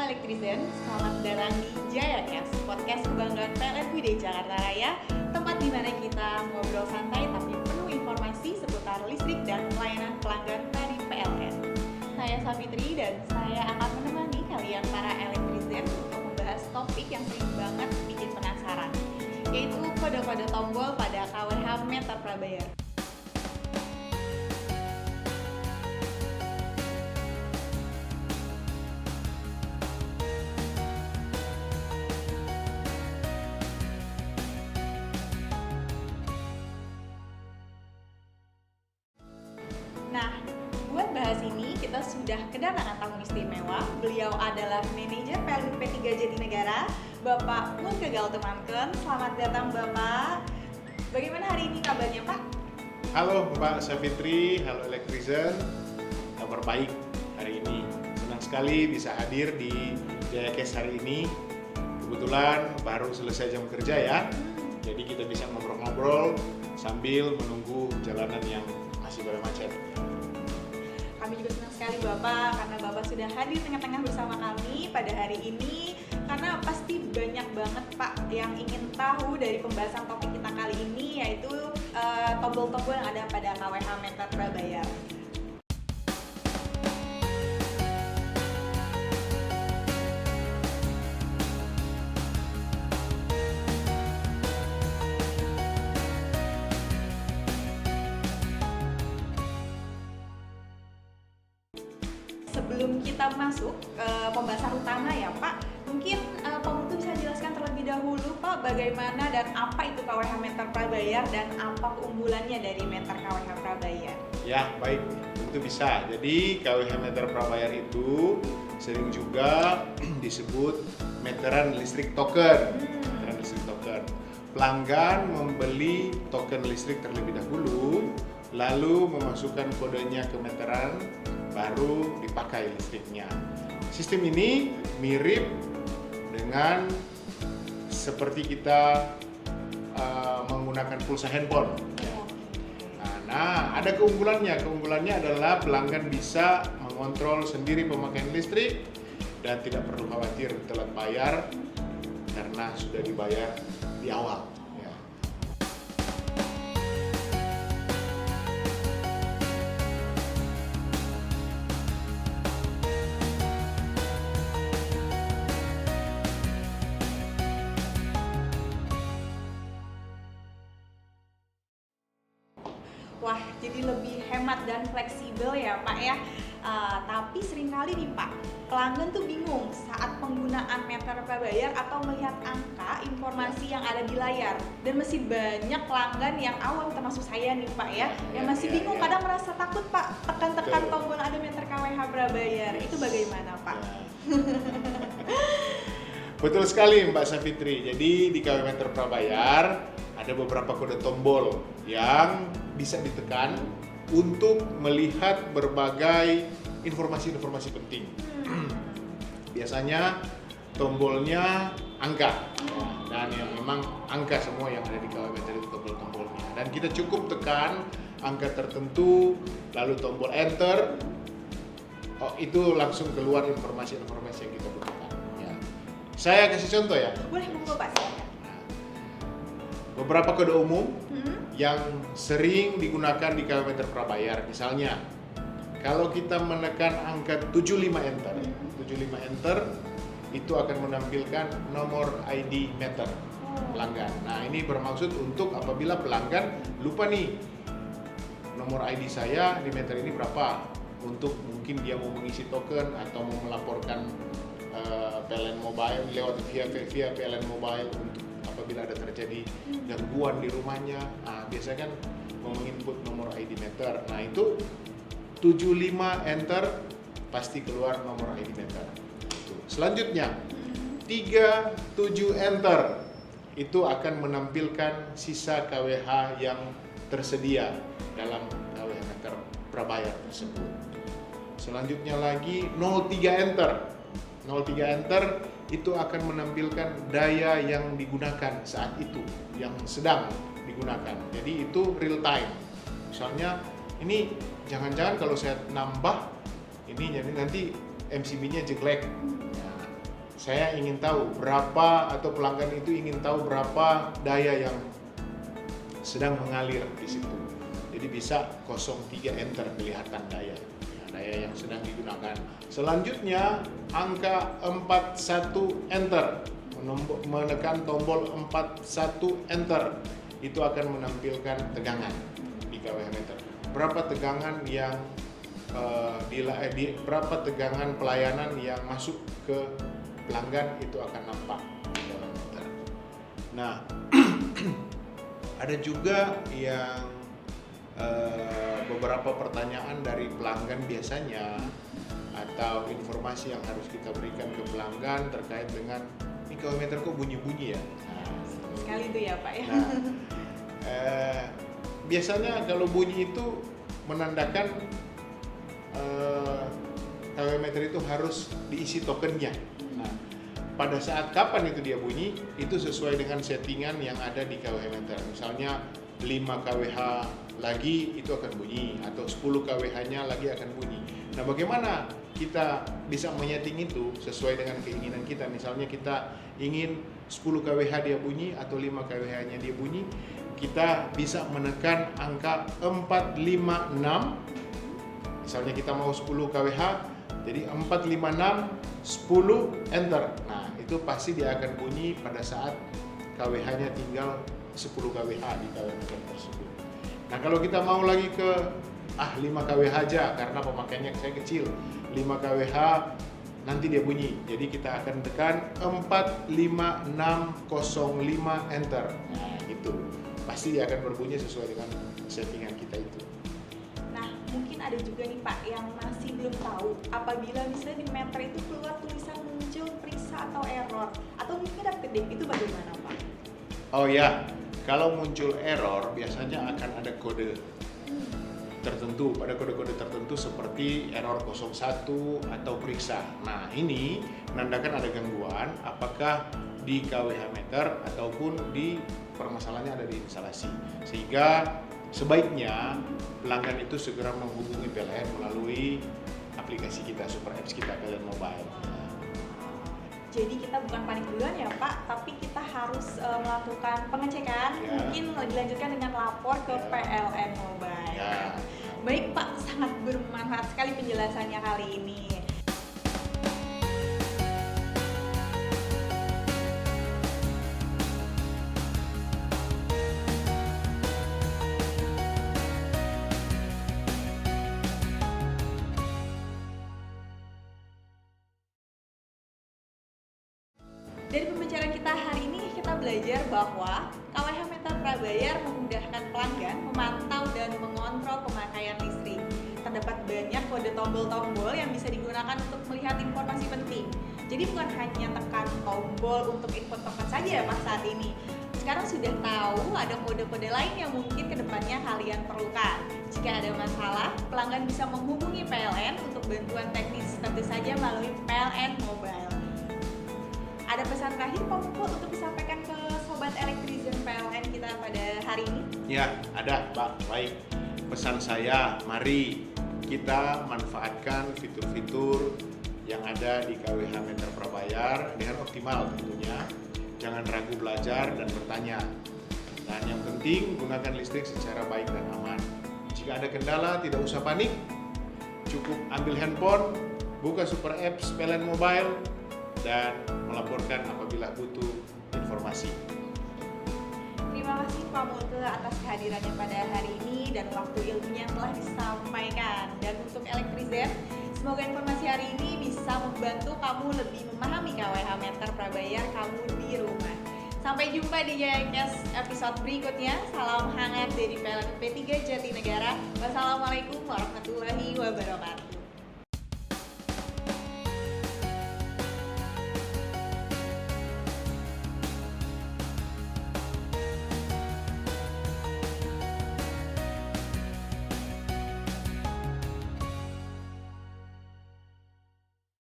Elektrizen, selamat datang di JayaCast, podcast kebanggaan PLN WD Jakarta Raya, tempat di mana kita ngobrol santai tapi penuh informasi seputar listrik dan pelayanan pelanggan dari PLN. Saya Savitri dan saya akan menemani kalian para Elektrizen untuk membahas topik yang sering banget bikin penasaran, yaitu kode-kode tombol pada KWH meter prabayar. Nah, buat bahas ini kita sudah kedatangan tamu istimewa. Beliau adalah manajer PLN P3 Jatinegara, Bapak Mun Kegal Temanken. Selamat datang Bapak. Bagaimana hari ini kabarnya Pak? Halo Mbak Savitri, halo Elektrizen. Kabar baik hari ini. Senang sekali bisa hadir di JayaCast hari ini. Kebetulan baru selesai jam kerja ya. Jadi kita bisa ngobrol-ngobrol sambil menunggu jalanan yang masih pada macet. Kami juga senang sekali Bapak karena Bapak sudah hadir tengah-tengah bersama kami pada hari ini, karena pasti banyak banget Pak yang ingin tahu dari pembahasan topik kita kali ini, yaitu tombol-tombol yang ada pada KWH meter prabayar. Sebelum kita masuk ke pembahasan utama ya Pak, mungkin Pak Mutu bisa jelaskan terlebih dahulu Pak bagaimana dan apa itu KWH meter prabayar dan apa keunggulannya dari meter KWH prabayar. Ya, baik, tentu bisa. Jadi KWH meter prabayar itu sering juga disebut meteran listrik token. Meteran listrik token. Pelanggan membeli token listrik terlebih dahulu, lalu memasukkan kodenya ke meteran, baru dipakai listriknya. Sistem ini mirip dengan seperti kita menggunakan pulsa handphone. Nah, ada keunggulannya. Keunggulannya adalah pelanggan bisa mengontrol sendiri pemakaian listrik dan tidak perlu khawatir telat bayar karena sudah dibayar di awal. Wah, jadi lebih hemat dan fleksibel ya Pak ya. Tapi seringkali nih Pak, pelanggan tuh bingung saat penggunaan meter prabayar atau melihat angka informasi yang ada di layar. Dan masih banyak pelanggan yang awam, termasuk saya nih Pak ya, yang masih bingung, kadang merasa takut Pak, tekan-tekan tombol ada meter KWH prabayar. Itu bagaimana Pak? Betul sekali Mbak Savitri. Jadi di KWH meter prabayar ada beberapa kode tombol yang bisa ditekan untuk melihat berbagai informasi-informasi penting. Biasanya tombolnya angka, dan yang memang angka semua yang ada di KWH meter itu tombol-tombolnya. Dan kita cukup tekan angka tertentu, lalu tombol enter, itu langsung keluar informasi-informasi yang kita butuhkan. Ya. Saya kasih contoh ya. Boleh monggo Pak. Beberapa kode umum yang sering digunakan di KWH meter prabayar, misalnya kalau kita menekan angka 75 enter, 75 enter itu akan menampilkan nomor ID meter pelanggan. Nah, ini bermaksud untuk apabila pelanggan lupa nih nomor ID saya di meter ini berapa, untuk mungkin dia mau mengisi token atau mau melaporkan PLN Mobile lewat via PLN Mobile untuk apabila ada terjadi gangguan di rumahnya. Nah, biasanya kan mau menginput nomor ID meter. Nah, itu 75 enter pasti keluar nomor ID meter. Selanjutnya 37 enter itu akan menampilkan sisa KWH yang tersedia dalam KWH meter prabayar tersebut. Selanjutnya lagi 03 enter. 03 enter itu akan menampilkan daya yang digunakan saat itu, yang sedang digunakan. Jadi itu real time. Misalnya ini jangan-jangan kalau saya nambah ini jadi nanti MCB-nya jelek. Nah, saya ingin tahu berapa, atau pelanggan itu ingin tahu berapa daya yang sedang mengalir di situ. Jadi bisa 03 enter kelihatan daya, daya yang sedang digunakan. Selanjutnya angka 41 enter, menekan tombol 41 enter, itu akan menampilkan tegangan di kWh meter. Berapa tegangan yang berapa tegangan pelayanan yang masuk ke pelanggan itu akan nampak di kWh meter. Nah, ada juga yang beberapa pertanyaan dari pelanggan biasanya, atau informasi yang harus kita berikan ke pelanggan terkait dengan ini kWh meter kok bunyi-bunyi ya. Sekali itu ya Pak ya. Nah, biasanya kalau bunyi itu menandakan kWh meter itu harus diisi tokennya. Nah, pada saat kapan itu dia bunyi, itu sesuai dengan settingan yang ada di kWh meter. Misalnya 5 kWh lagi itu akan bunyi, atau 10 kWh-nya lagi akan bunyi. Nah, bagaimana kita bisa menyeting itu sesuai dengan keinginan kita? Misalnya kita ingin 10 kWh dia bunyi atau 5 kWh-nya dia bunyi, kita bisa menekan angka 456. Misalnya kita mau 10 kWh, jadi 456 10 enter. Nah, itu pasti dia akan bunyi pada saat kWh-nya tinggal 10 kWh di kWh meter tersebut. Nah, kalau kita mau lagi ke 5 kWh aja karena pemakaiannya saya kecil, 5 kWh nanti dia bunyi. Jadi kita akan tekan 45605 enter. Nah, gitu. Pasti dia akan berbunyi sesuai dengan settingan kita itu. Nah, mungkin ada juga nih Pak yang masih belum tahu apabila misalnya di meter itu keluar tulisan muncul periksa atau error, atau mungkin ada kedip, itu bagaimana Pak? Oh ya, kalau muncul error biasanya akan ada kode tertentu, pada kode-kode tertentu seperti error 01 atau periksa. Nah, ini menandakan ada gangguan apakah di kWh meter ataupun di permasalahannya ada di instalasi. Sehingga sebaiknya pelanggan itu segera menghubungi PLN melalui aplikasi kita, Super Apps kita, PLN Mobile. Jadi kita bukan panik duluan ya Pak, tapi kita harus melakukan pengecekan, mungkin dilanjutkan dengan lapor ke PLN Mobile. Baik Pak, sangat bermanfaat sekali penjelasannya kali ini. Dari pembicaraan kita hari ini, kita belajar bahwa kWh meter prabayar memudahkan pelanggan memantau dan mengontrol pemakaian listrik. Terdapat banyak kode tombol-tombol yang bisa digunakan untuk melihat informasi penting. Jadi bukan hanya tekan tombol untuk input token saja ya Mas saat ini. Sekarang sudah tahu ada kode-kode lain yang mungkin kedepannya kalian perlukan. Jika ada masalah, pelanggan bisa menghubungi PLN untuk bantuan teknis, tentu saja melalui PLN Mobile. Ada pesan terakhir Pak Mumpul untuk disampaikan ke Sobat Elektrizen PLN kita pada hari ini? Ya, ada Pak. Baik, pesan saya, mari kita manfaatkan fitur-fitur yang ada di kWh meter prabayar dengan optimal tentunya. Jangan ragu belajar dan bertanya. Dan yang penting, gunakan listrik secara baik dan aman. Jika ada kendala, tidak usah panik. Cukup ambil handphone, buka Super Apps PLN Mobile, dan melaporkan apabila butuh informasi. Terima kasih Pak Multe atas kehadirannya pada hari ini dan waktu ilmunya yang telah disampaikan. Dan untuk Elektrizen, semoga informasi hari ini bisa membantu kamu lebih memahami kWh meter prabayar kamu di rumah. Sampai jumpa di Jayacast episode berikutnya. Salam hangat dari PLN P3 Jatinegara. Wassalamualaikum warahmatullahi wabarakatuh.